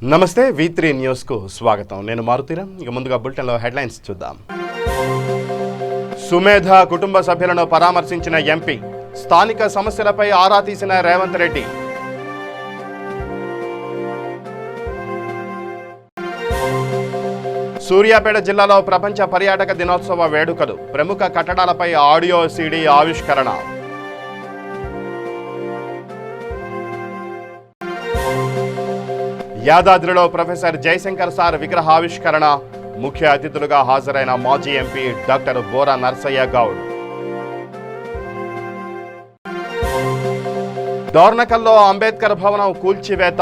నమస్తే V3 news కు స్వాగతం. నేను మారుతీరం. ఇక ముందుగా బులెటిన్ లో హెడ్లైన్స్ చూద్దాం. సుమేధ కుటుంబ సభ్యులను పరామర్శించిన ఎంపీ, స్థానిక సమస్యలపై ఆరా తీసిన రేవంత్ రెడ్డి. సూర్యాపేట జిల్లాలో ప్రపంచ పర్యాటక దినోత్సవ వేడుకలు, ప్రముఖ కట్టడాలపై ఆడియో సీడీ ఆవిష్కరణ. యాదాద్రిలో ప్రొఫెసర్ జయశంకర్ సార్ విగ్రహావిష్కరణ, ముఖ్య అతిథులుగా హాజరైన మాజీ ఎంపీ డాక్టర్ బోరా నర్సయ్య గౌడ్. డోర్నకల్లో అంబేద్కర్ భవనం కూల్చివేత,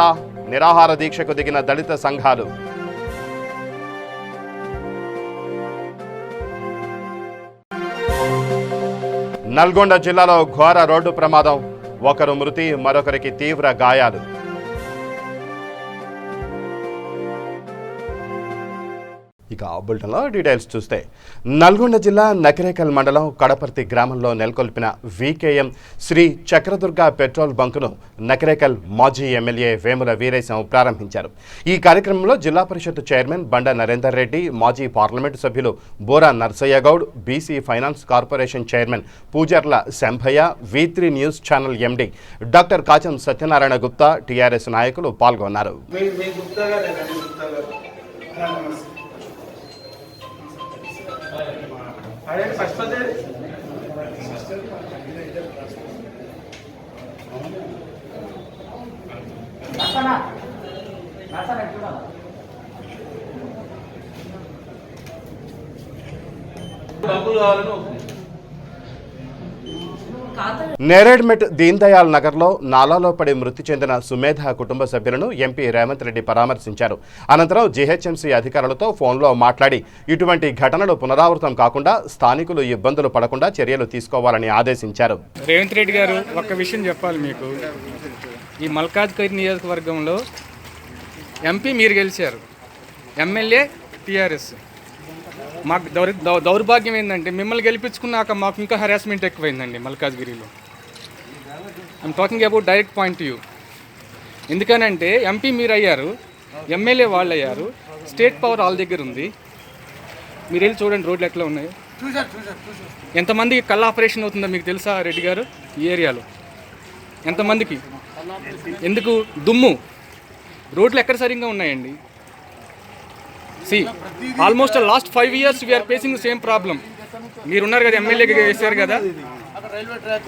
నిరాహార దీక్షకు దిగిన దళిత సంఘాలు. నల్గొండ జిల్లాలో ఘోర రోడ్డు ప్రమాదం, ఒకరు మృతి, మరొకరికి తీవ్ర గాయాలు. ఇక బులెటిన్లో డీటెయిల్స్ చూస్తే, నల్గొండ జిల్లా నకిరేకల్ మండలం కడపర్తి గ్రామంలో నెలకొల్పిన VKM శ్రీ చక్రదుర్గ పెట్రోల్ బంకును నకిరేకల్ మాజీ ఎమ్మెల్యే వేముల వీరేశం ప్రారంభించారు. ఈ కార్యక్రమంలో జిల్లా పరిషత్ చైర్మన్ బండ నరేందర్ రెడ్డి, మాజీ పార్లమెంటు సభ్యులు Bora Narsaiah Goud, BC finance corporation chairman Poojarla Shambhaiah, V3 news channel MD doctor Kacham Satyanarayana Gupta, TRS నాయకులు పాల్గొన్నారు. నేరేడ్మెట్ దీన్ దయాల్ నగర్లో నాలాలో పడి మృతి చెందిన సుమేధ కుటుంబ సభ్యులను ఎంపీ రేవంత్ రెడ్డి పరామర్శించారు. అనంతరం GHMC అధికారులతో ఫోన్లో మాట్లాడి ఇటువంటి ఘటనలు పునరావృతం కాకుండా స్థానికులు ఇబ్బందులు పడకుండా చర్యలు తీసుకోవాలని ఆదేశించారు. రేవంత్ రెడ్డి గారు ఒక్క విషయం చెప్పాలి మీకు. ఈ మల్కాజ్గిరి నియోజకవర్గంలో ఎంపీ మీరు గెలిచారు, ఎమ్మెల్యే TRS. మాకు దౌర్భాగ్యం ఏంటంటే మిమ్మల్ని గెలిపించుకున్నాక మాకు ఇంకా హెరాస్మెంట్ ఎక్కువైందండి మల్కాజ్గిరిలో. I'm talking about direct point to you. ఎందుకనంటే ఎంపీ మీరు అయ్యారు, ఎమ్మెల్యే వాళ్ళు అయ్యారు, స్టేట్ పవర్ వాళ్ళ దగ్గర ఉంది. మీరు వెళ్ళి చూడండి రోడ్లు ఎట్లా ఉన్నాయి, ఎంతమందికి కళ్ళ ఆపరేషన్ అవుతుందో మీకు తెలుసా రెడ్డి గారు? ఈ ఏరియాలో ఎంతమందికి, ఎందుకు దుమ్ము, రోడ్లు ఎక్కడ సరిగ్గా ఉన్నాయండి? See, almost the last 5 years we are facing the same problem. మీరున్నారు కదా, ఎమ్మెల్యేగా చేశారు కదా,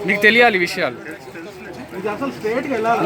మీకు తెలియాలి విషయాలు.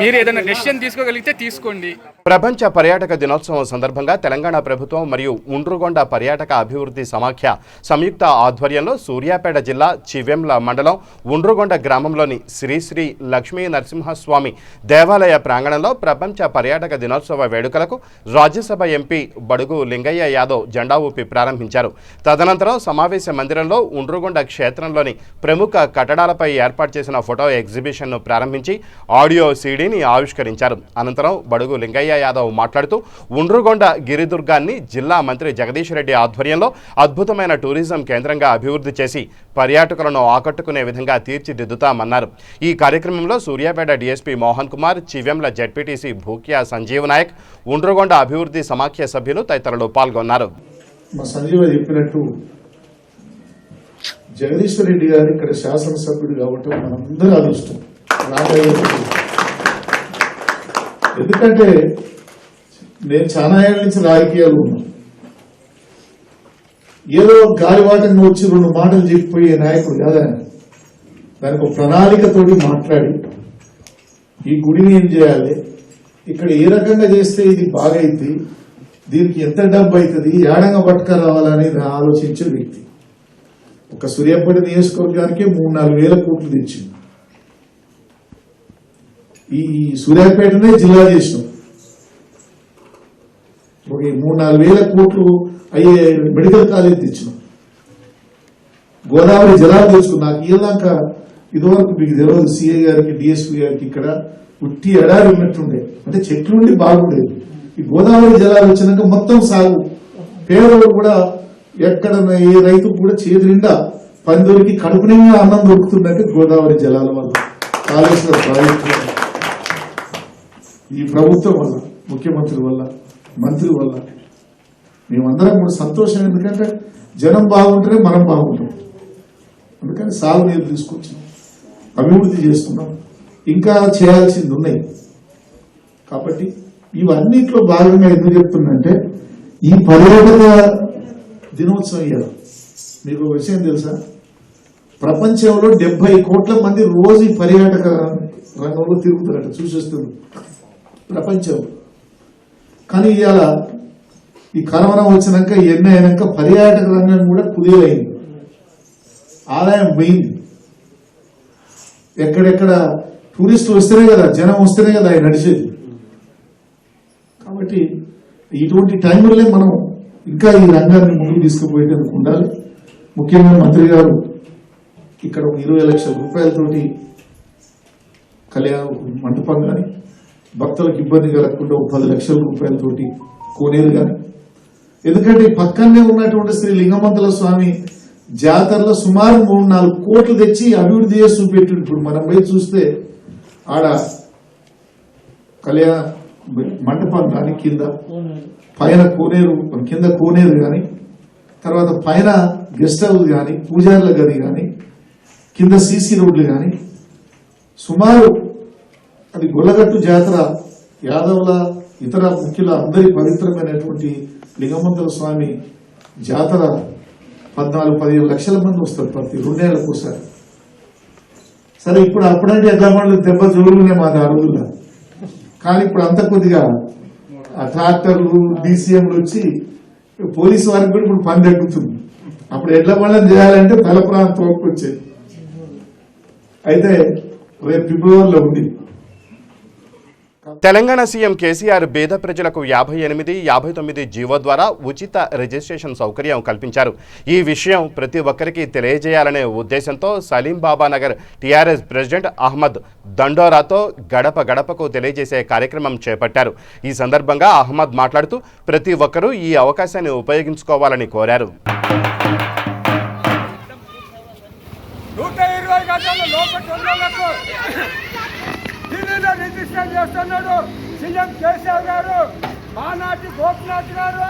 మీరు ఏదైనా డెసిషన్ తీసుకోగలిగితే తీసుకోండి. ప్రపంచ పర్యాటక దినోత్సవం సందర్భంగా తెలంగాణ ప్రభుత్వం మరియు ఉండ్రుగొండ పర్యాటక అభివృద్ధి సమాఖ్య సంయుక్త ఆధ్వర్యంలో సూర్యాపేట జిల్లా చివెంల మండలం ఉండ్రుగొండ గ్రామంలోని శ్రీ శ్రీ లక్ష్మీ నరసింహస్వామి దేవాలయ ప్రాంగణంలో ప్రపంచ పర్యాటక దినోత్సవ వేడుకలకు రాజ్యసభ ఎంపీ బడుగు లింగయ్య యాదవ్ జెండా ఊపి ప్రారంభించారు. తదనంతరం సమావేశ మందిరంలో ఉండ్రుగొండ క్షేత్రంలోని ప్రముఖ కట్టడాలపై ఏర్పాటు చేసిన ఫోటో ఎగ్జిబిషన్ను ప్రారంభించి ఆడియో సీడీని ఆవిష్కరించారు. అనంతరం బడుగు లింగయ్య యాదవ్ మాట్లాడుతూ ఉండ్రుగొండ గిరిదుర్గాన్ని జిల్లా మంత్రి జగదీష్ రెడ్డి ఆధ్వర్యంలో అద్భుతమైన టూరిజం కేంద్రంగా అభివృద్ధి చేసి పర్యాటకులను ఆకట్టుకునే విధంగా తీర్చిదిద్దుతామన్నారు. ఈ కార్యక్రమంలో సూర్యాపేట DSP మోహన్ కుమార్, చివెంల ZPTC భూక్యా సంజీవ్ నాయక్, ఉండ్రుగొండ అభివృద్ధి సమాఖ్య సభ్యులు తదితరులు పాల్గొన్నారు. జగదీష్ రెడ్డి గారు ఇక్కడ శాసనసభ్యుడు కాబట్టి మనందరూ అదృష్టం. ఎందుకంటే నేను చాలా ఏళ్ళ నుంచి రాజకీయాలు ఉన్నాను. ఏదో గాలివాటంగా వచ్చి 2 మాటలు చెప్పిపోయే నాయకుడు కాదా. దానికి ఒక ప్రణాళికతోటి మాట్లాడి ఈ గుడిని ఏం చేయాలి, ఇక్కడ ఏ రకంగా చేస్తే ఇది బాగైంది, దీనికి ఎంత డబ్బు అవుతుంది, ఏడంగా పట్టుక రావాలనేది ఆలోచించే వ్యక్తి. ఒక సూర్యాపేట నియోజకవర్గానికి 3-4 వేల కోట్లు తెచ్చింది. ఈ సూర్యాపేటనే జిల్లా చేసినాం. ఒక 3-4 వేల కోట్లు అయ్యే మెడికల్ కాలేజ్ తెచ్చినాం. గోదావరి జలాలు తెచ్చుకున్నాం. నాకు ఇలాక ఇదివరకు మీకు తెలియదు, CA గారికి DSP గారికి ఇక్కడ ఉట్టి ఎడారి ఉన్నట్టుండే, అంటే చెట్లుండి బాగుండేది. ఈ గోదావరి జలాలు వచ్చినాక మొత్తం సాగు, పేదలు కూడా ఎక్కడ ఏ రైతు కూడా చేతి నిండా పందులకి కడుపు నిండా అన్నం దొరుకుతుందంటే గోదావరి జలాల వల్ల, కాళేశ్వర ప్రాజెక్టు ఈ ప్రభుత్వం వల్ల, ముఖ్యమంత్రి వల్ల మంత్రి వల్ల. మేమందరం కూడా సంతోషం, ఎందుకంటే జనం బాగుంటేనే మనం బాగుంటాం. అందుకని సాగునీరు తీసుకొచ్చాం, అభివృద్ధి చేస్తున్నాం, ఇంకా చేయాల్సింది ఉన్నాయి. కాబట్టి ఇవన్నిట్లో భాగంగా ఎందుకు చెప్తుందంటే ఈ పర్యాటక దినోత్సవం ఇయ్యాలి. మీకు ఒక విషయం తెలుసా, ప్రపంచంలో 70 కోట్ల మంది రోజు ఈ పర్యాటక రంగంలో తిరుగుతారట, చూసేస్తుంది ప్రపంచంలో. కానీ ఇవాళ ఈ కరోనా వచ్చినాక ఎన్ని అయినాక పర్యాటక రంగం కూడా కుదేలైంది, ఆదాయం పోయింది. ఎక్కడెక్కడ టూరిస్టులు వస్తేనే కదా, జనం వస్తేనే కదా ఆయన నడిచేది. కాబట్టి ఇటువంటి టైంలోనే మనం ఇంకా ఈ రంగాన్ని ముందుకు తీసుకుపోయేందుకు ఉండాలి. ముఖ్యంగా మంత్రి గారు ఇక్కడ 20 లక్షల రూపాయలతోటి కళ్యాణ మండపం కానీ, భక్తులకు ఇబ్బంది కలగకుండా 10 లక్షల రూపాయలతోటి కోనేరు కానీ, ఎందుకంటే పక్కనే ఉన్నటువంటి శ్రీ లింగమంతుల స్వామి జాతరలో సుమారు 3-4 కోట్లు తెచ్చి అభివృద్ధి చేసి చూపెట్టిండు. ఇప్పుడు మనం పోయి చూస్తే ఆడ కళ్యాణ మండపం కానీ, కింద పైన కోనేరు, కింద కోనేరు కానీ, తర్వాత పైన గెస్ట్ హౌస్ కానీ, పూజారుల గది కానీ, కింద సీసీ రోడ్లు కానీ, సుమారు అది గొల్లగట్టు జాతర యాదవుల ఇతర ముఖ్యుల అందరి పవిత్రమైనటువంటి లింగమంతుల స్వామి జాతర 14-15 లక్షల మంది వస్తారు ప్రతి 2 ఏళ్లకు ఒకసారి. సరే, ఇప్పుడు అప్పుడంటే ఎట్లా మండలి దెబ్బ జోరునే మాది ఆ రోజుల్లో. కానీ ఇప్పుడు అంత కొద్దిగా ఆ ట్రాక్టర్లు డీసీఎంలు వచ్చి పోలీసు వారికి కూడా ఇప్పుడు పని తగ్గుతుంది. అప్పుడు ఎడ్ల మండలం చేయాలంటే తల ప్రాంతం వచ్చేది. అయితే రేపు ఫిబ్రవరిలో ఉంది. తెలంగాణ సీఎం కేసీఆర్ పేద ప్రజలకు 58-59 జీవో ద్వారా ఉచిత రిజిస్ట్రేషన్ సౌకర్యం కల్పించారు. ఈ విషయం ప్రతి ఒక్కరికి తెలియజేయాలనే ఉద్దేశంతో సలీం బాబా నగర్ టీఆర్ఎస్ ప్రెసిడెంట్ అహ్మద్ దండోరాతో గడప గడపకు తెలియజేసే కార్యక్రమం చేపట్టారు. ఈ సందర్భంగా అహ్మద్ మాట్లాడుతూ ప్రతి ఒక్కరూ ఈ అవకాశాన్ని ఉపయోగించుకోవాలని కోరారు. 120 గంటల లోపల ఢిల్లీలో రిజిస్టర్ చేస్తున్నాడు సీఎం కేసీఆర్ గారు, మానాటి గోపినాథ్ గారు.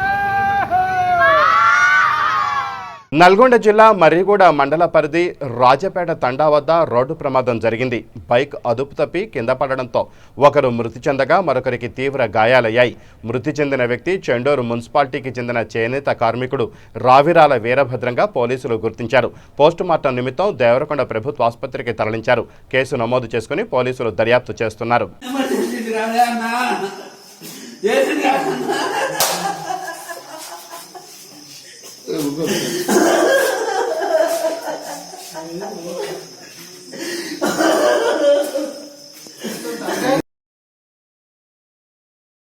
నల్గొండ జిల్లా మర్రిగూడ మండల పరిధి రాజపేట తండా వద్ద రోడ్డు ప్రమాదం జరిగింది. బైక్ అదుపు తప్పి కింద పడడంతో ఒకరు మృతి చెందగా మరొకరికి తీవ్ర గాయాలయ్యాయి. మృతి చెందిన వ్యక్తి చెండూరు మున్సిపాలిటీకి చెందిన చేనేత కార్మికుడు రావిరాల వీరభద్రంగా పోలీసులు గుర్తించారు. పోస్టుమార్టం నిమిత్తం దేవరకొండ ప్రభుత్వ ఆసుపత్రికి తరలించారు. కేసు నమోదు చేసుకుని పోలీసులు దర్యాప్తు చేస్తున్నారు.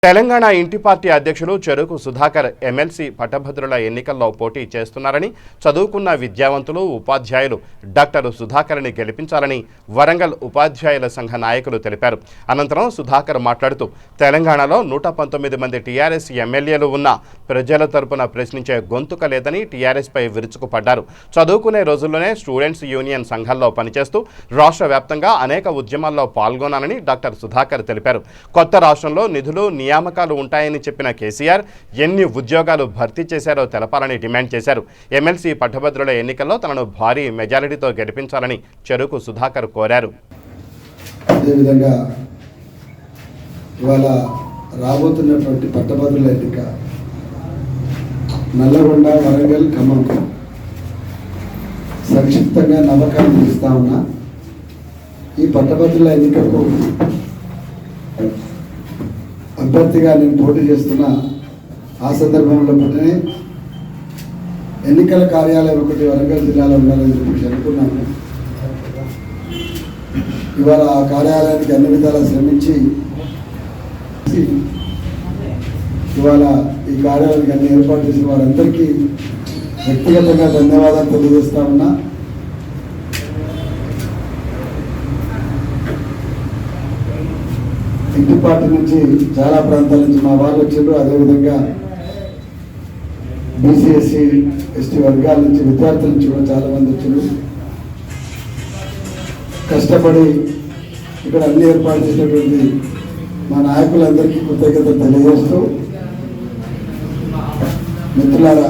తెలంగాణ ఇంటి పార్టీ అధ్యక్షులు చెరుకు సుధాకర్ ఎమ్మెల్సీ పట్టభద్రుల ఎన్నికల్లో పోటీ చేస్తున్నారని, చదువుకున్న విద్యావంతులు ఉపాధ్యాయులు డాక్టర్ సుధాకర్ని గెలిపించాలని వరంగల్ ఉపాధ్యాయుల సంఘ నాయకులు తెలిపారు. అనంతరం సుధాకర్ మాట్లాడుతూ తెలంగాణలో 119 మంది టీఆర్ఎస్ ఎమ్మెల్యేలు ఉన్నా ప్రజల తరపున ప్రశ్నించే గొంతుక లేదని టీఆర్ఎస్పై విరుచుకుపడ్డారు. చదువుకునే రోజుల్లోనే స్టూడెంట్స్ యూనియన్ సంఘాల్లో పనిచేస్తూ రాష్ట్ర వ్యాప్తంగా అనేక ఉద్యమాల్లో పాల్గొనాలని డాక్టర్ సుధాకర్ తెలిపారు. కొత్త రాష్ట్రంలో నిధులు నియామకాలు ఉంటాయని చెప్పిన కేసీఆర్ ఎన్ని ఉద్యోగాలు భర్తీ చేశారో తెలపాలని డిమాండ్ చేశారు. ఎమ్మెల్సీ పట్టభద్రుల ఎన్నికల్లో తనను భారీ మెజారిటీతో గెలిపించాలని చెరుకు సుధాకర్ కోరారు. అదేవిధంగా ఇవాళ రాబోతున్నటువంటి పట్టభద్రుల ఎన్నిక నల్లగొండ, వరంగల్, ఖమ్మం సంక్షిప్తంగా నమ్మకాన్ని ఇస్తా ఉన్నా. ఈ పట్టభద్రుల ఎన్నికకు అభ్యర్థిగా నేను పోటీ చేస్తున్న ఆ సందర్భంలో పుట్టినే ఎన్నికల కార్యాలయం ఒకటి వరంగల్ జిల్లాలో ఉండాలని చెప్పి అనుకున్నాను. ఇవాళ ఆ కార్యాలయానికి అన్ని విధాలా శ్రమించి ఇవాళ ఈ కార్యాలయానికి అన్ని ఏర్పాటు చేసిన వారందరికీ వ్యక్తిగతంగా ధన్యవాదాలు తెలియజేస్తా ఉన్నా. ఇంటి పార్టీ నుంచి చాలా ప్రాంతాల నుంచి మా వాళ్ళు వచ్చారు. అదేవిధంగా బీసీ, ఎస్సీ, ఎస్టీ వర్గాల నుంచి విద్యార్థుల నుంచి కూడా చాలా మంది వచ్చారు. కష్టపడి ఇక్కడ అన్ని ఏర్పాటు చేసినటువంటి మా నాయకులందరికీ కృతజ్ఞతలు తెలియజేస్తూ మిత్రులారా,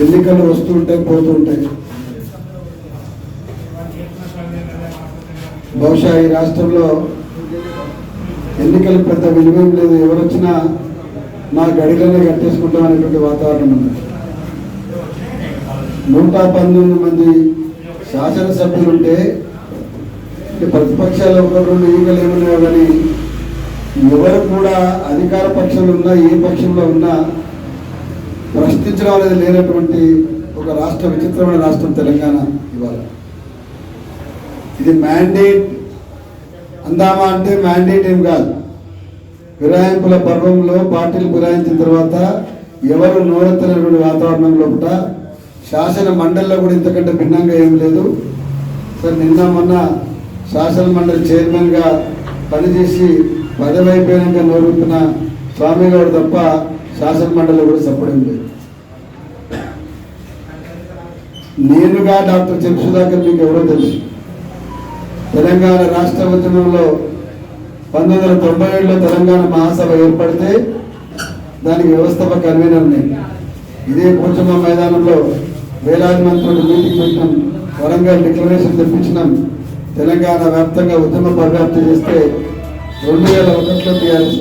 ఎన్నికలు వస్తుంటాయి పోతుంటాయి. బహుశా ఈ రాష్ట్రంలో ఎన్నికలకు పెద్ద విలువేం లేదు, ఎవరు వచ్చినా మా గడిలోనే కట్టేసుకుంటాం అనేటువంటి వాతావరణం ఉంది. 119 మంది శాసనసభ్యులుంటే ప్రతిపక్షాలు ఒకరు రెండు ఈగలు ఏమన్నాయో కానీ ఎవరు కూడా అధికార పక్షంలో ఉన్నా ఏ పక్షంలో ఉన్నా ప్రశ్నించడం అనేది లేనటువంటి ఒక రాష్ట్ర, విచిత్రమైన రాష్ట్రం తెలంగాణ ఇవాళ. ఇది మ్యాండేట్ అందామా అంటే మ్యాండేట్ ఏం కాదు. ఫిరాయింపుల పర్వంలో పార్టీలు ఫిరాయించిన తర్వాత ఎవరు నోరెత్తనటువంటి వాతావరణం లోపల శాసన మండలిలో కూడా ఇంతకంటే భిన్నంగా ఏం లేదు. సార్ నిన్న మొన్న శాసన మండలి చైర్మన్గా పనిచేసి పదవి అయిపోయాక నోరుతున్న స్వామి గారు తప్ప శాసన మండలిలో కూడా చెప్పడం లేదు. నేనుగా డాక్టర్ చెం సుధాకర్ మీకు ఎవరో తెలుసు. తెలంగాణ రాష్ట్ర ఉద్యమంలో 1997లో తెలంగాణ మహాసభ ఏర్పడితే దానికి వ్యవస్థాపక కన్వీనర్ నేను. ఇదే పోచమ్మ మైదానంలో వేలాది మందితో మీటింగ్ పెట్టినాం, వరంగల్ డిక్లరేషన్ తెప్పించినాం, తెలంగాణ వ్యాప్తంగా ఉద్యమ పరివ్యాప్తి చేస్తే 2001లో టీఆర్ఎస్.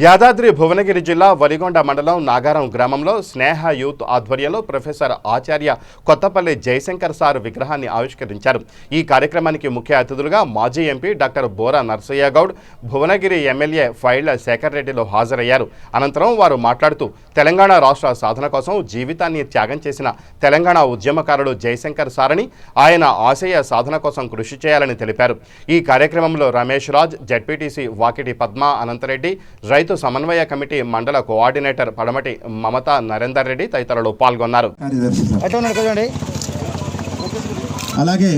యాదాద్రి భువనగిరి జిల్లా వలిగొండ మండలం నాగారం గ్రామంలో స్నేహ యూత్ ఆధ్వర్యంలో ప్రొఫెసర్ ఆచార్య కొత్తపల్లి జయశంకర్ సార్ విగ్రహాన్ని ఆవిష్కరించారు. ఈ కార్యక్రమానికి ముఖ్య అతిథులుగా మాజీ MP doctor Bora Narsaiah Goud, Bhuvanagiri MLA Pailla Shekar రెడ్డిలు హాజరయ్యారు. అనంతరం వారు మాట్లాడుతూ తెలంగాణ రాష్ట్ర సాధన కోసం జీవితాన్ని త్యాగం చేసిన తెలంగాణ ఉద్యమకారుడు జయశంకర్ సారని, ఆయన ఆశయ సాధన కోసం కృషి చేయాలని తెలిపారు. ఈ కార్యక్రమంలో రమేష్ రాజ్, జడ్పీటీసీ వాకిటి పద్మ అనంతరెడ్డి, రైతు సమన్వయ కమిటీ మండల కోఆర్డినేటర్ పడమటి మమతా నరేందర్ రెడ్డి తదితరులు పాల్గొన్నారు. అలాగే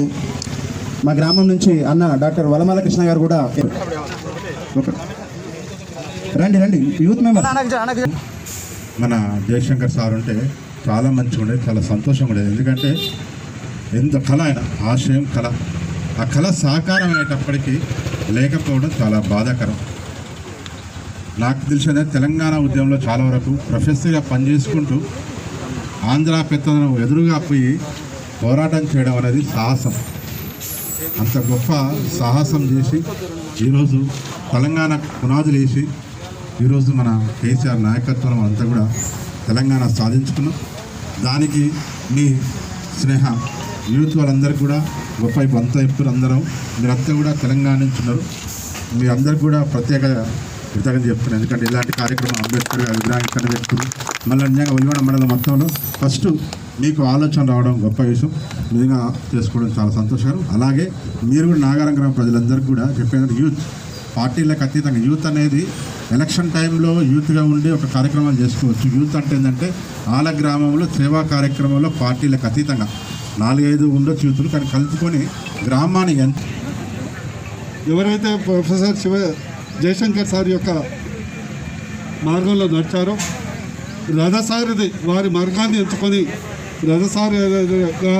మా గ్రామం నుంచి అన్న డాక్టర్ వలమల కృష్ణ గారు కూడా రండి యూత్ మెంబర్. మన జయశంకర్ సార్ ఉంటే చాలా మంచిగా ఉండేది, చాలా సంతోషంగా ఉండేది. ఎందుకంటే ఎంత కళ ఆయన ఆశయం కళ, ఆ కళ సాకారం అయ్యేటప్పటికీ లేకపోవడం చాలా బాధాకరం. నాకు తెలిసిన తెలంగాణ ఉద్యమంలో చాలా వరకు ప్రొఫెసర్గా పనిచేసుకుంటూ ఆంధ్ర పెత్తనం ఎదురుగా పోయి పోరాటం చేయడం అనేది సాహసం. అంత గొప్ప సాహసం చేసి ఈరోజు తెలంగాణ పునాదులు వేసి ఈరోజు మన కేసీఆర్ నాయకత్వం అంతా కూడా తెలంగాణ సాధించుకున్నాం. దానికి మీ స్నేహ యూత్ వాళ్ళందరికీ కూడా గొప్ప అంతా ఇప్పుడు అందరం మీరంతా కూడా తెలంగాణ నుంచి ఉన్నారు. మీ అందరికి కూడా ప్రత్యేక కృతజ్ఞత చెప్తున్నాను. ఎందుకంటే ఇలాంటి కార్యక్రమం అంబేద్కర్ విగ్రహీకరణ పెట్టుకుని మళ్ళీ నిజంగా వలిగొండ మండలం మొత్తంలో ఫస్ట్ మీకు ఆలోచన రావడం గొప్ప విషయం, నిజంగా చేసుకోవడం చాలా సంతోషకరం. అలాగే మీరు కూడా నాగారం గ్రామ ప్రజలందరికీ కూడా చెప్పేందుకు యూత్ పార్టీలకు అతీతంగా యూత్ అనేది ఎలక్షన్ టైంలో యూత్గా ఉండి ఒక కార్యక్రమాలు చేసుకోవచ్చు. యూత్ అంటే ఏంటంటే ఆల గ్రామంలో సేవా కార్యక్రమంలో పార్టీలకు అతీతంగా 4-5 ఉండొచ్చు యూతులు, కానీ కలుపుకొని గ్రామానికి ఎవరైతే ప్రొఫెసర్ జయశంకర్ సార్ యొక్క మార్గంలో నడిచారో రథసారథి వారి మార్గాన్ని ఎంచుకొని రథసారథిగా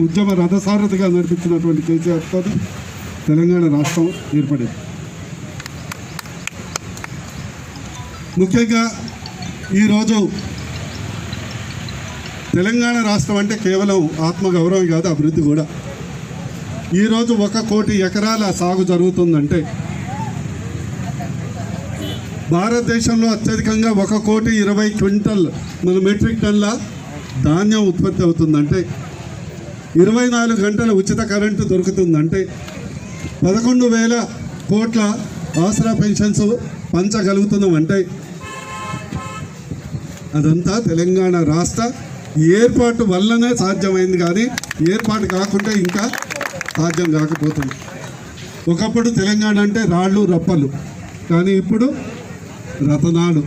ఉద్యమ రథసారథిగా నడిపించినటువంటి కేసీఆర్తో తెలంగాణ రాష్ట్రం ఏర్పడింది. ముఖ్యంగా ఈరోజు తెలంగాణ రాష్ట్రం అంటే కేవలం ఆత్మగౌరవం కాదు, అభివృద్ధి కూడా. ఈరోజు 1 కోటి ఎకరాల సాగు జరుగుతుందంటే భారతదేశంలో అత్యధికంగా 1,20,00,000 క్వింటల్ మన మెట్రిక్ టన్ల ధాన్యం ఉత్పత్తి అవుతుందంటే 24 గంటల ఉచిత కరెంటు దొరుకుతుందంటే 11,000 కోట్ల ఆసరా పెన్షన్స్ పంచగలుగుతున్నాం అంటే అదంతా తెలంగాణ రాష్ట్ర ఏర్పాటు వల్లనే సాధ్యమైంది, కానీ ఏర్పాటు కాకుంటే ఇంకా సాధ్యం కాకపోతుంది. ఒకప్పుడు తెలంగాణ అంటే రాళ్ళు రప్పలు, కానీ ఇప్పుడు రతనాలు.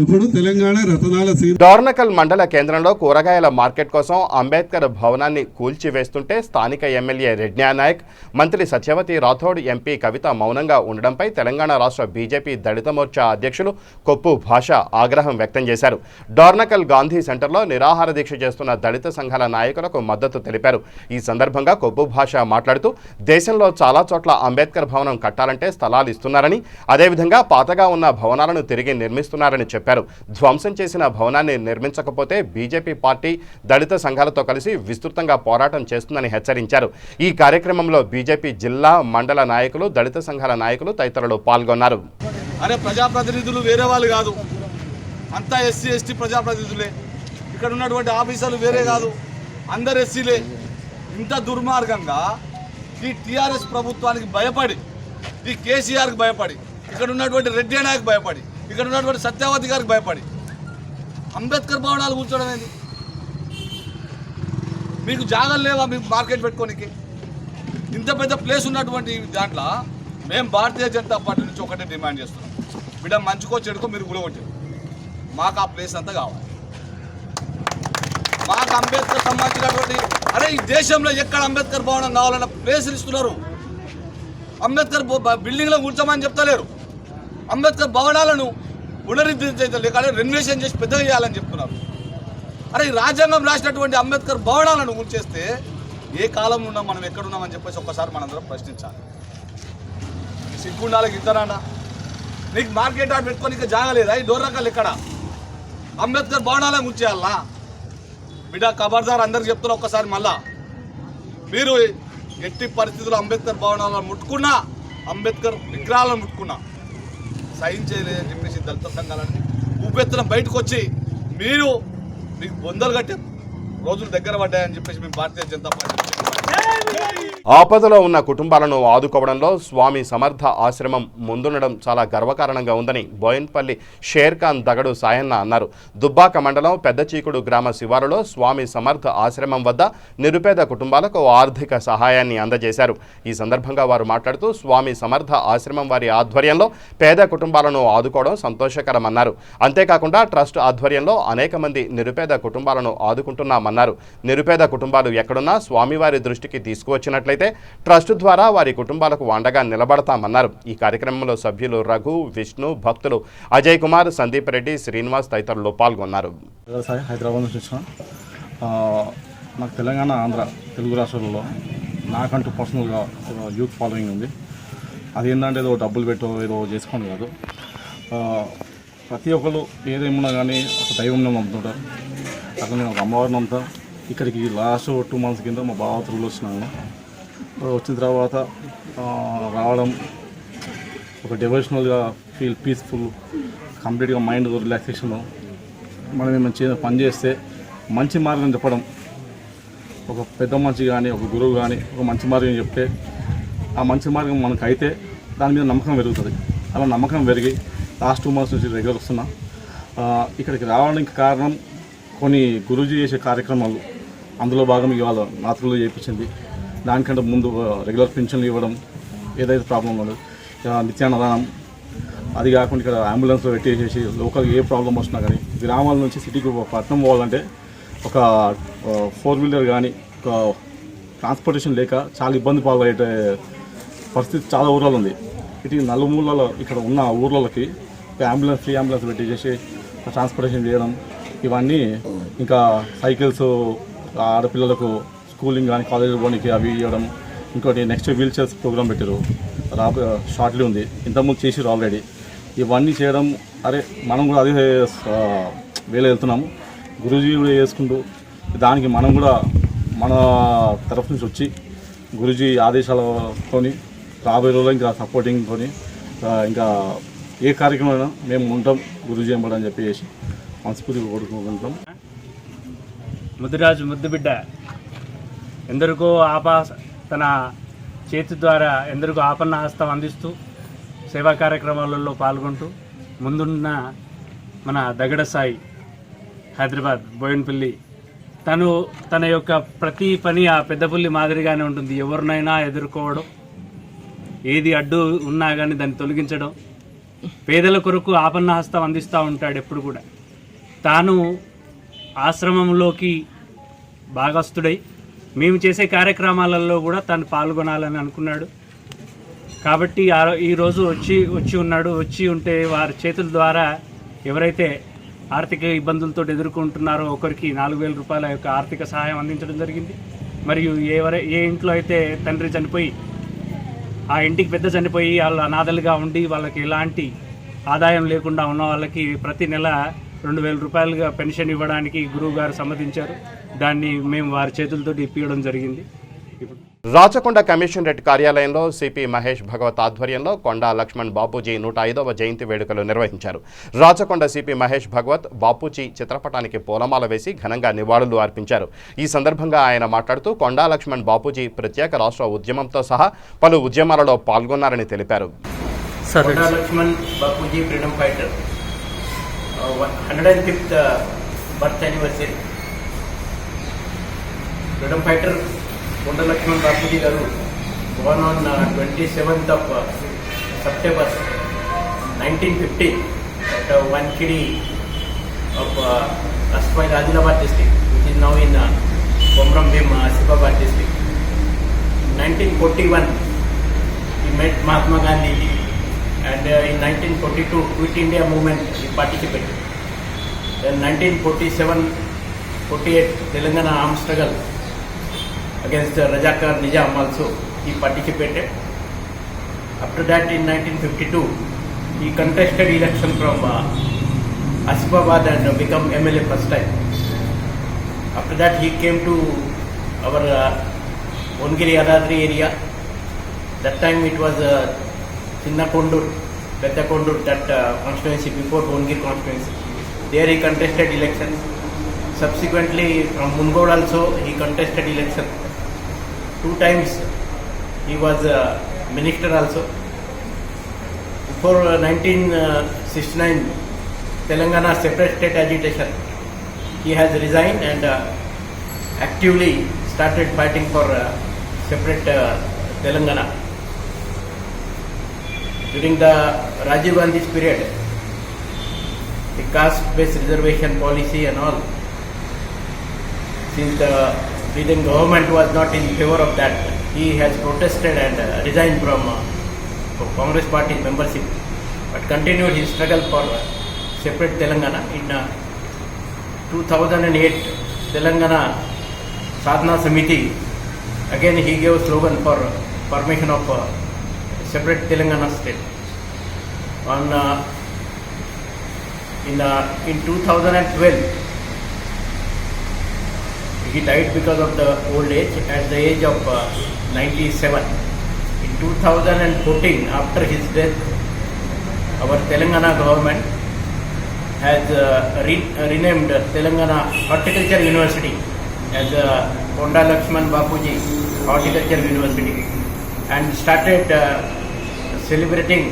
ఇప్పుడు తెలంగాణ రతనాల సీన్. డోర్నకల్ మండల కేంద్రంలో కూరగాయల మార్కెట్ కోసం అంబేద్కర్ భవనాన్ని కూల్చివేస్తుంటే స్థానిక ఎమ్మెల్యే రెడ్నా నాయక్, మంత్రి సత్యవతి రాథోడ్, ఎంపీ కవిత మౌనంగా ఉండడంపై తెలంగాణ రాష్ట్ర బీజేపీ దళిత మోర్చా అధ్యక్షులు కొప్పు భాష ఆగ్రహం వ్యక్తం చేశారు. డోర్నకల్ గాంధీ సెంటర్లో నిరాహార దీక్ష చేస్తున్న దళిత సంఘాల నాయకులకు మద్దతు తెలిపారు. ఈ సందర్భంగా కొప్పు భాష మాట్లాడుతూ దేశంలో చాలా చోట్ల అంబేద్కర్ భవనం కట్టాలంటే స్థలాలు ఇస్తున్నారని, అదేవిధంగా పాతగా ఉన్న భవనాలను తిరిగి నిర్మిస్తున్నారని చెప్పారు. ధ్వంసం చేసిన భవనాన్ని నిర్మించకపోతే బీజేపీ పార్టీ దళిత సంఘాలతో కలిసి విస్తృతంగా పోరాటం చేస్తుందని హెచ్చరించారు. ఈ కార్యక్రమంలో బీజేపీ జిల్లా, మండల నాయకులు, దళిత సంఘాల నాయకులు తదితరులు పాల్గొన్నారు. అరే ప్రజాప్రతినిధులు వేరే వాళ్ళు కాదు, అంతా ఎస్సీ ఎస్టీ ప్రజాప్రతినిధులే. ఇక్కడ ఉన్నటువంటి ఆఫీసర్లు వేరే కాదు, అందరు ఎస్సీలే. ఇంత దుర్మార్గంగా ఈ టీఆర్ఎస్ ప్రభుత్వానికి భయపడి, ఈ కేసీఆర్కి భయపడి, ఇక్కడ ఉన్నటువంటి రెడ్డి నాయక్ భయపడి, ఇక్కడ ఉన్నటువంటి సత్యవతి గారికి భయపడి అంబేద్కర్ భవనాలు కూర్చోవడం ఏంది? మీకు జాగాలు లేవా మీకు మార్కెట్ పెట్టుకోనికి? ఇంత పెద్ద ప్లేస్ ఉన్నటువంటి దాంట్లో మేము భారతీయ జనతా పార్టీ నుంచి ఒకటే డిమాండ్ చేస్తున్నాం, బిడ్డ మంచుకో చెడుకో మీరు గుడగొట్టారు, మాకు ఆ ప్లేస్ అంతా కావాలి. మాకు అంబేద్కర్ సంబంధించినటువంటి, అరే ఈ దేశంలో ఎక్కడ అంబేద్కర్ భవనం కావాలన్న ప్లేసులు ఇస్తున్నారు. అంబేద్కర్ బిల్డింగ్లో కూర్చోమని చెప్తలేరు. అంబేద్కర్ భవనాలను పునరుద్ధరించలేక రెన్యువేషన్ చేసి పెద్దగా చేయాలని చెప్తున్నారు. అరే ఈ రాజ్యాంగం రాసినటువంటి అంబేద్కర్ భవనాలను కూల్చేస్తే ఏ కాలంలో ఉన్నాం, మనం ఎక్కడున్నామని చెప్పేసి ఒక్కసారి మనందరం ప్రశ్నించాలి. సిగ్గుండాలకి ఇద్దరానా? నీకు మార్కెట్ ఆర్డర్ పెట్టుకోనికి జాగలేదా? ఈ డోర్నకల్ ఎక్కడ అంబేద్కర్ భవనాలను కూల్చేయాలా? బిడ్డ ఖబర్దార్ అందరికి చెప్తున్నా ఒక్కసారి మళ్ళా, మీరు ఎట్టి పరిస్థితుల్లో అంబేద్కర్ భవనాలను ముట్టుకున్నా, అంబేద్కర్ విగ్రహాలను ముట్టుకున్నా సైన్ చేయలేదని చెప్పేసి దళిత సంఘాలని ఉపెత్తున బయటకు వచ్చి మీకు బొందలు కట్టే రోజులు దగ్గర పడ్డాయని చెప్పేసి మేము భారతీయ జనతా పార్టీ ఆపదలో ఉన్న కుటుంబాలను ఆదుకోవడంలో స్వామి సమర్థ ఆశ్రమం ముందుండడం చాలా గర్వకారణంగా ఉందని బోయిన్పల్లి షేర్ఖాన్ దగడు సాయన్న అన్నారు. దుబ్బాక మండలం పెద్ద చీకుడు గ్రామ శివారులో స్వామి సమర్థ ఆశ్రమం వద్ద నిరుపేద కుటుంబాలకు ఆర్థిక సహాయాన్ని అందజేశారు. ఈ సందర్భంగా వారు మాట్లాడుతూ స్వామి సమర్థ ఆశ్రమం వారి ఆధ్వర్యంలో పేద కుటుంబాలను ఆదుకోవడం సంతోషకరమన్నారు. అంతేకాకుండా ట్రస్ట్ ఆధ్వర్యంలో అనేక మంది నిరుపేద కుటుంబాలను ఆదుకుంటున్నామన్నారు. నిరుపేద కుటుంబాలు ఎక్కడున్నా స్వామివారి దృష్టికి తీసుకువచ్చినట్లయితే ట్రస్ట్ ద్వారా వారి కుటుంబాలకు అండగా నిలబడతామన్నారు. ఈ కార్యక్రమంలో సభ్యులు రఘు, విష్ణు, భక్తులు అజయ్ కుమార్, సందీప్ రెడ్డి, శ్రీనివాస్ తదితరులు పాల్గొన్నారు. హైదరాబాద్ నుంచి వచ్చిన నాకు తెలంగాణ, ఆంధ్ర, తెలుగు రాష్ట్రాలలో నాకంటూ పర్సనల్గా యూత్ ఫాలోయింగ్ ఉంది. అది ఏంటంటే ఏదో డబ్బులు పెట్టో ఏదో చేసుకోండి కాదు, ప్రతి ఒక్కరు ఏదేమున్నా కానీ ఒక దైవం నమ్ముతుంటారు. అక్కడ నేను ఒక అమ్మవారిని నమ్ముతా. ఇక్కడికి లాస్ట్ 2 months కింద మా బావ త్రూలో వచ్చినాను. వచ్చిన తర్వాత రావడం ఒక డివోషనల్గా ఫీల్ పీస్ఫుల్, కంప్లీట్గా మైండ్ రిలాక్సేషన్. మనం ఏమైనా పని చేస్తే మంచి మార్గం చెప్పడం, ఒక పెద్ద మనిషి కానీ ఒక గురువు కానీ ఒక మంచి మార్గం చెప్తే ఆ మంచి మార్గం మనకు అయితే దాని మీద నమ్మకం పెరుగుతుంది. అలా నమ్మకం పెరిగి లాస్ట్ 2 months నుంచి రెగ్యులర్ వస్తున్నా. ఇక్కడికి రావడానికి కారణం కొన్ని గురూజీ చేసే కార్యక్రమాలు, అందులో భాగం ఇవాళ రాత్రులు చేయించింది. దానికంటే ముందు రెగ్యులర్ పెన్షన్లు ఇవ్వడం, ఏదైతే ప్రాబ్లం ఉండదు నిత్యాన్నదానం, అది కాకుండా ఇక్కడ అంబులెన్స్లో పెట్టేసేసి లోకల్ ఏ ప్రాబ్లం వచ్చినా కానీ గ్రామాల నుంచి సిటీకి పట్టణం పోవాలంటే ఒక 4-wheeler కానీ ఒక ట్రాన్స్పోర్టేషన్ లేక చాలా ఇబ్బంది పాలయ్యే పరిస్థితి చాలా ఊర్లలో ఉంది. ఇటు నలుమూలలో ఇక్కడ ఉన్న ఊర్లకి ఫ్రీ అంబులెన్స్ పెట్టేసేసి ట్రాన్స్పోర్టేషన్ చేయడం, ఇవన్నీ ఇంకా సైకిల్స్ ఆడపిల్లలకు స్కూలింగ్ కానీ కాలేజీకి పోనీకి అవి ఇవ్వడం. ఇంకోటి నెక్స్ట్ వీల్ చైర్స్ ప్రోగ్రామ్ పెట్టారు, షార్ట్లీ ఉంది, ఇంతకుముందు చేసిరు ఆల్రెడీ. ఇవన్నీ చేయడం, అరే మనం కూడా అదే వేళ వెళ్తున్నాము, గురూజీ కూడా చేసుకుంటూ దానికి మనం కూడా మన తరఫు నుంచి వచ్చి గురూజీ ఆదేశాలతో రాబోయే రోజుల్లో ఇంకా సపోర్టింగ్తో ఇంకా ఏ కార్యక్రమం మేము ఉంటాం గురూజీ ఎంబడని చెప్పేసి మనస్ఫూర్తిగా కోరుకుంటాం. ముద్దురాజు ముద్దుబిడ్డ ఎందరికో తన చేతి ద్వారా ఎందరికో ఆపన్న హస్తం అందిస్తూ సేవా కార్యక్రమాలలో పాల్గొంటూ ముందున్న మన దగడ సాయి హైదరాబాద్ బోయిన్పల్లి తన యొక్క ప్రతి పని ఆ పెద్దపల్లి మాదిరిగానే ఉంటుంది. ఎవరినైనా ఎదుర్కోవడం, ఏది అడ్డు ఉన్నా కానీ దాన్ని తొలగించడం, పేదల కొరకు ఆపన్నహస్తం అందిస్తూ ఉంటాడు ఎప్పుడు కూడా. తాను ఆశ్రమంలోకి భాగస్థుడై మేము చేసే కార్యక్రమాలలో కూడా తను పాల్గొనాలని అనుకున్నాడు. కాబట్టి ఈరోజు వచ్చి ఉన్నాడు. వచ్చి ఉంటే వారి చేతుల ద్వారా ఎవరైతే ఆర్థిక ఇబ్బందులతో ఎదుర్కొంటున్నారో ఒకరికి 4,000 రూపాయల యొక్క ఆర్థిక సహాయం అందించడం జరిగింది. మరియు ఏ ఇంట్లో అయితే తండ్రి చనిపోయి ఆ ఇంటికి పెద్ద చనిపోయి వాళ్ళు అనాథలుగా ఉండి వాళ్ళకి ఎలాంటి ఆదాయం లేకుండా ఉన్న వాళ్ళకి ప్రతి నెల 2,000 రూపాయలుగా పెన్షన్ ఇవ్వడానికి గురువు గారు సమ్మతించారు. దాన్ని మేము వారి చేతులతో ఇప్పించడం జరిగింది. ఇప్పుడు రాచకొండ కమిషనరేట్ కార్యాలయంలో సిపి మహేష్ భగవత్ ఆధ్వర్యంలో కొండా లక్ష్మణ్ బాపూజీ 105వ జయంతి వేడుకలు నిర్వహించారు. రాచకొండ సిపి మహేష్ భగవత్ బాపూజీ చిత్రపటానికి పూలమాల వేసి ఘనంగా నివాళులు అర్పించారు. ఈ సందర్భంగా ఆయన మాట్లాడుతూ కొండా లక్ష్మణ్ బాపూజీ ప్రత్యేక రాష్ట్ర ఉద్యమంతో సహా పలు ఉద్యమాలలో పాల్గొన్నారని తెలిపారు. Konda Laxman Bapuji freedom fighter 105th birth anniversary. Freedom fighter Konda Laxman Bapuji గారు born on 27th of September 1950 at Vankidi of Asfai Adilabad district, which is now in Komram Bhim Asifabad district. In 1941 he met Mahatma Gandhi, and in 1942 Quit India movement he participated. Then 1947-48 Telangana armed struggle against Rajakar Nizam also he participated. After that in 1952 he contested election from Asifabad and become MLA first time. After that he came to our Ongiri Adadri area. That time it was Chinna Kondur, Pedda Kondur, that constituency before Ongiri constituency. There he contested elections. Subsequently from Mungod also he contested election. 2 times he was minister also. Before 1969 Telangana separate state agitation, he has resigned and actively started fighting for separate Telangana. During the Rajiv Gandhi's period, the caste-based reservation policy and all, since the Sweden government was not in favor of that, he has protested and resigned from Congress party membership, but continued his struggle for separate Telangana. In 2008 Telangana Sadhana Samiti, again he gave slogan for formation of separate Telangana state. In 2012 he died because of the old age at the age of 97. In 2014, after his death, our Telangana government has renamed Telangana Horticulture University as Konda Lakshman Bapuji Horticulture University and started celebrating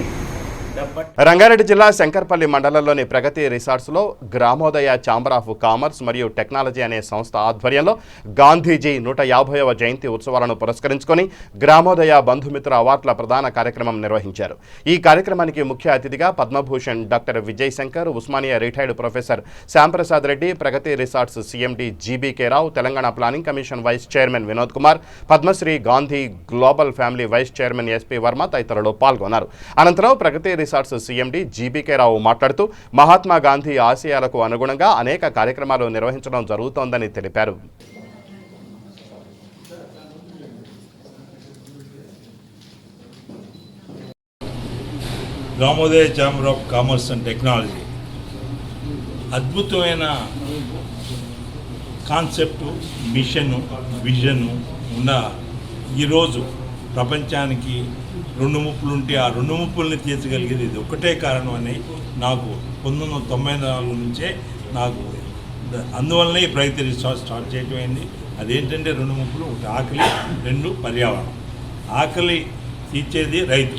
Rangareddy జిల్లా శంకర్పల్లి మండలంలోని ప్రగతి రిసార్ట్స్లో Gramodaya chamber of commerce మరియు technology అనే సంస్థ ఆధ్వర్యంలో గాంధీజీ 150వ జయంతి ఉత్సవాలను పురస్కరించుకొని గ్రామోదయ బంధుమిత్ర అవార్డుల ప్రధాన కార్యక్రమం నిర్వహించారు. ఈ కార్యక్రమానికి ముఖ్య అతిథిగా Padmabhushan doctor Vijay Shankar, Osmania retired professor Shyamprasad Reddy, Pragathi resorts CMD GBK Rao, Telangana planning commission vice chairman Vinod Kumar, Padmashri Gandhi global family vice chairman SP Varma తదితరులు పాల్గొన్నారు. అనంతరం Pragathi resorts CMD GBK Rao మాట్లాడుతూ మహాత్మా గాంధీ ఆశయాలకు అనుగుణంగా అనేక కార్యక్రమాలు నిర్వహించడం జరుగుతోందని తెలిపారు. Gramodaya chamber of commerce and technology అద్భుతమైన కాన్సెప్టు, మిషను, విజను ఉన్న ఈరోజు ప్రపంచానికి 2 ముప్పులు ఉంటే ఆ 2 ముప్పుల్ని తీర్చగలిగేది ఇది ఒకటే కారణం అని నాకు 1994 నుంచే నాకు అందువల్లనే ఈ ప్రగతి రిసార్ట్ స్టార్ట్ చేయటం అయింది. అదేంటంటే 2 ముప్పులు, ఒకటి ఆకలి, 2 పర్యావరణం. ఆకలి తీర్చేది రైతు,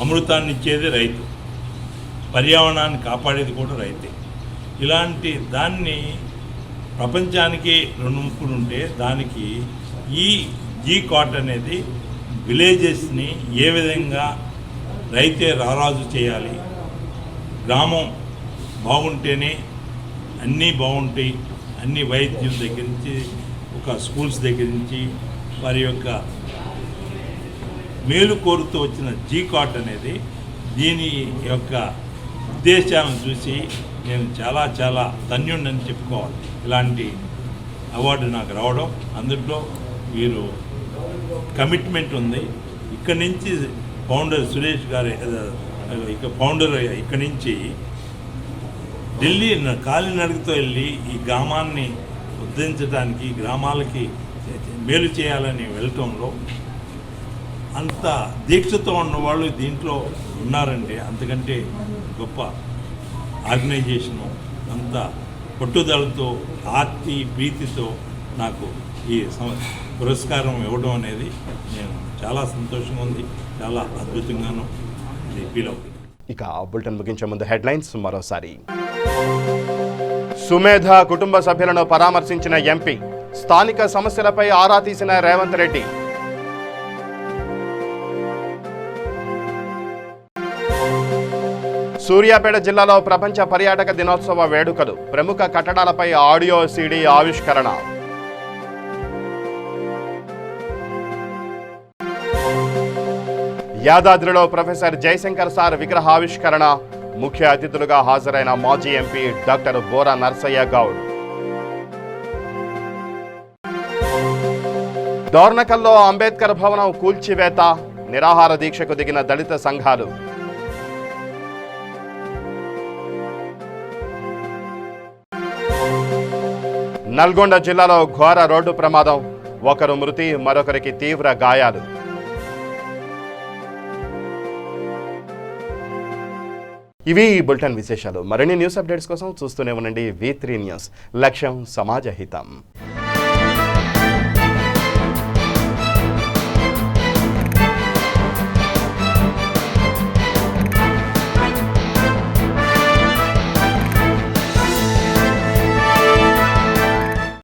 అమృతాన్ని ఇచ్చేది రైతు, పర్యావరణాన్ని కాపాడేది కూడా రైతే. ఇలాంటి దాన్ని ప్రపంచానికి 2 ముప్పులు ఉంటే దానికి ఈ జీ కార్ట్ అనేది విలేజెస్ని ఏ విధంగా రైతే రారాజు చేయాలి, గ్రామం బాగుంటేనే అన్నీ బాగుంటాయి, అన్ని వైద్యం దగ్గర నుంచి ఒక స్కూల్స్ దగ్గర నుంచి వారి యొక్క మేలు కోరుతూ వచ్చిన జీకాట్ అనేది దీని యొక్క ఉద్దేశాలను చూసి నేను చాలా చాలా ధన్యుడిని చెప్పుకోవాలి. ఇలాంటి అవార్డు నాకు రావడం, అందులో వీరు కమిట్మెంట్ ఉంది. ఇక్కడి నుంచి ఫౌండర్ సురేష్ గారు ఫౌండర్ ఇక్కడి నుంచి ఢిల్లీ కాలినడకతో వెళ్ళి ఈ గ్రామాన్ని ఉద్ధరించడానికి, గ్రామాలకి మేలు చేయాలని వెళ్ళటంలో అంత దీక్షతో ఉన్న వాళ్ళు దీంట్లో ఉన్నారంటే అంతకంటే గొప్ప ఆర్గనైజేషను, అంత పట్టుదలతో ఆర్తి ప్రీతితో నాకు ఈ పురస్కారం ఇవ్వడం అనేది నేను చాలా సంతోషంగా ఉంది, చాలా అద్భుతంగాను ఫీల్ అవుతుంది. ఇక బులెటిన్ ముగించే ముందు హెడ్లైన్స్ మరోసారి. సుమేధ కుటుంబ సభ్యులను పరామర్శించిన ఎంపీ, స్థానిక సమస్యలపై ఆరా తీసిన రేవంత్ రెడ్డి. సూర్యాపేట జిల్లాలో ప్రపంచ పర్యాటక దినోత్సవ వేడుకలు, ప్రముఖ కట్టడాలపై ఆడియో సీడీ ఆవిష్కరణ. యాదాద్రిలో ప్రొఫెసర్ జయశంకర్ సార్ విగ్రహావిష్కరణ, ముఖ్య అతిథులుగా హాజరైన మాజీ ఎంపీ డాక్టర్ బోరా నర్సయ్య గౌడ్. దోర్నకల్లో అంబేద్కర్ భవనం కూల్చివేత, నిరాహార దీక్షకు దిగిన దళిత సంఘాలు. నల్గొండ జిల్లాలో ఘోర రోడ్డు ప్రమాదం, ఒకరు మృతి, మరొకరికి తీవ్ర గాయాలు. ఇవి ఈ బులెటిన్ విశేషాలు. మరిన్ని న్యూస్ అప్డేట్స్ కోసం చూస్తూనే ఉండండి V3 న్యూస్. లక్ష్యం సమాజ హితం.